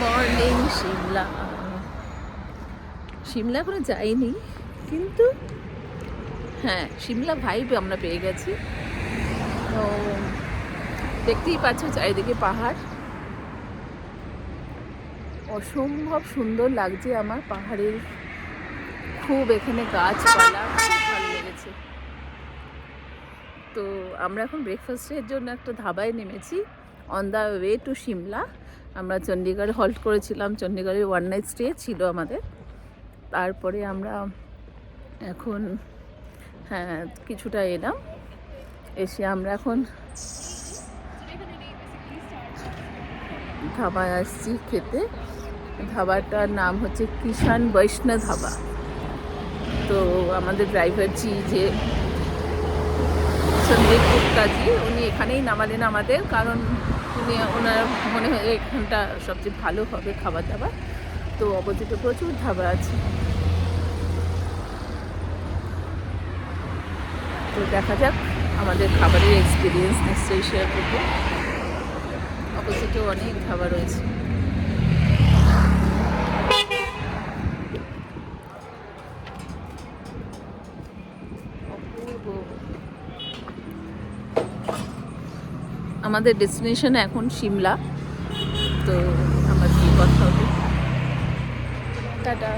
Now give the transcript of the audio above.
Morning Shimla. Shimla এখনো যাইনি, কিন্তু হ্যাঁ সিমলা ভাইব আমরা পেয়ে গেছি। তো দেখতেই পাচ্ছ চারিদিকে পাহাড়, অসম্ভব সুন্দর লাগছে আমার। পাহাড়ের খুব এখানে গাছপালা, খুব ভালো লেগেছে। তো আমরা এখন ব্রেকফাস্টের জন্য একটা ধাবায় নেমেছি on the way to Shimla. আমরা চণ্ডীগড়ে হল্ট করেছিলাম, চণ্ডীগড়ে ওয়ান নাইট স্টে ছিল আমাদের। তারপরে আমরা এখন হ্যাঁ কিছুটা এলাম, এসে আমরা এখন ধাবায় আসছি খেতে। ধাবাটার নাম হচ্ছে কিষান বৈষ্ণব ধাবা। তো আমাদের ড্রাইভারজি যে সন্দীপ গুপ্তাজি, উনি এখানেই নামালেন আমাদের, কারণ ওনার মনে হয় এখানটা সবচেয়ে ভালো হবে খাবার দাবার। তো অপোজিটে প্রচুর ধাবা আছে, তো দেখা যাক আমাদের খাবারের এক্সপিরিয়েন্স নিশ্চয়ই শেয়ার করবো। অপোজিটেও অনেক ধাবা রয়েছে। আমাদের ডেস্টিনেশন এখন সিমলা। তো আমার কি কথা হবে, টাটা।